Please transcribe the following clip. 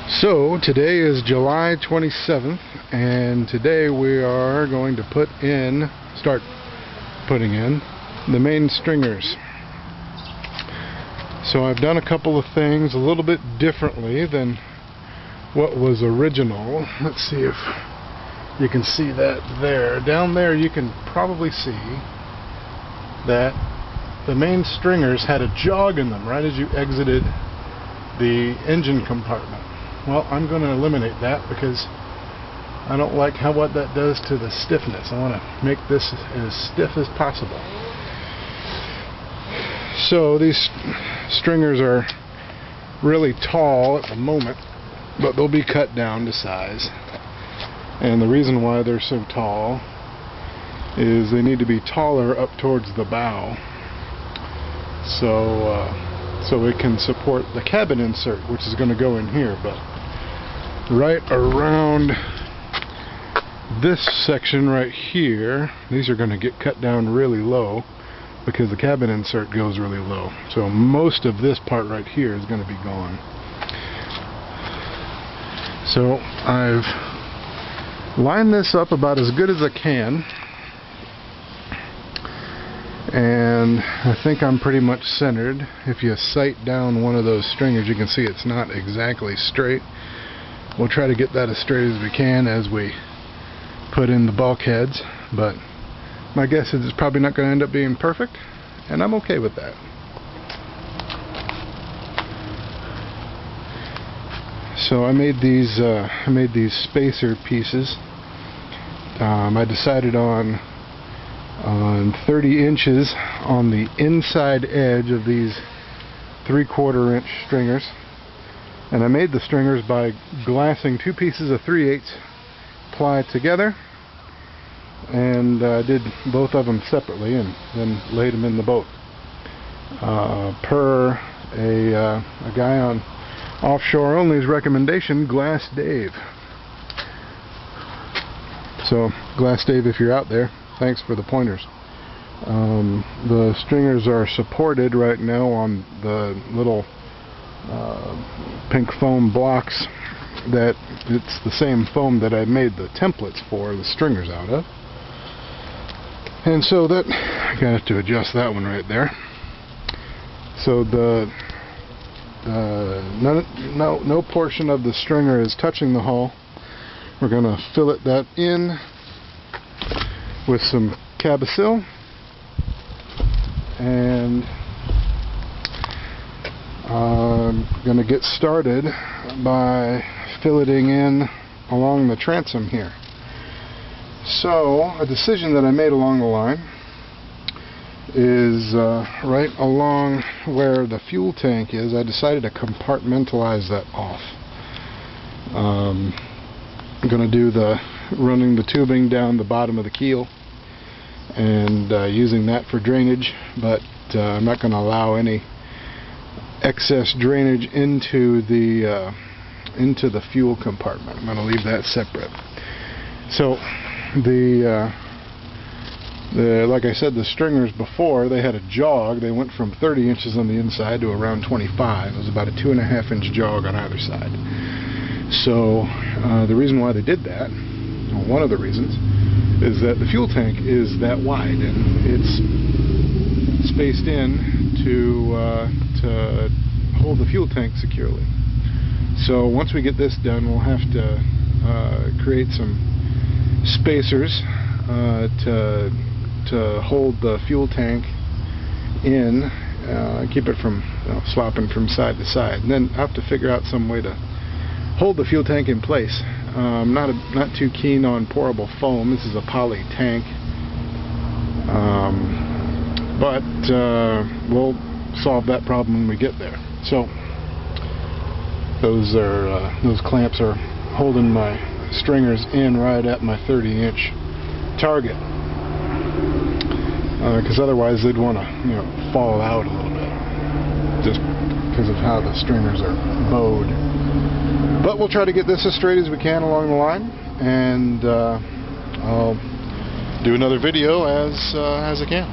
So today is July 27th, and today we are going to start putting in the main stringers. So I've done a couple of things a little bit differently than what was original. Let's see if you can see that there. Down there you can probably see that the main stringers had a jog in them right as you exited the engine compartment. Well, I'm going to eliminate that because I don't like what that does to the stiffness. I want to make this as stiff as possible. So these stringers are really tall at the moment, but they'll be cut down to size. And the reason why they're so tall is they need to be taller up towards the bow. So it can support the cabin insert, which is going to go in here, but right around this section right here, these are going to get cut down really low because the cabin insert goes really low. So most of this part right here is going to be gone. So I've lined this up about as good as I can, and I think I'm pretty much centered. If you sight down one of those stringers, you can see it's not exactly straight. We'll try to get that as straight as we can as we put in the bulkheads, but my guess is it's probably not going to end up being perfect, and I'm okay with that. So I made these spacer pieces. I decided on 30 inches on the inside edge of these 3/4 inch stringers, and I made the stringers by glassing two pieces of 3/8 ply together, and did both of them separately and then laid them in the boat per a guy on Offshore Only's recommendation, Glass Dave. So Glass Dave, if you're out there, thanks for the pointers. The stringers are supported right now on the little pink foam blocks. That it's the same foam that I made the templates for the stringers out of. And so that I got to adjust that one right there. So no portion of the stringer is touching the hull. We're going to fillet that in with some cabosil, and I'm going to get started by filleting in along the transom here. So a decision that I made along the line is right along where the fuel tank is. I decided to compartmentalize that off. I'm going to do running the tubing down the bottom of the keel and using that for drainage, but I'm not going to allow any excess drainage into the fuel compartment. I'm going to leave that separate. So like I said, the stringers before, they had a jog. They went from 30 inches on the inside to around 25. It was about a 2.5 inch jog on either side. So the reason why they did that, well, one of the reasons, is that the fuel tank is that wide, and it's spaced in to hold the fuel tank securely. So once we get this done, we'll have to create some spacers to hold the fuel tank in, keep it from flopping from side to side. And then I have to figure out some way to hold the fuel tank in place. I'm not too keen on pourable foam. This is a poly tank, but we'll solve that problem when we get there. So those clamps are holding my stringers in right at my 30-inch target, because otherwise they'd want to fall out a little bit just because of how the stringers are bowed. But we'll try to get this as straight as we can along the line, and I'll do another video as I can.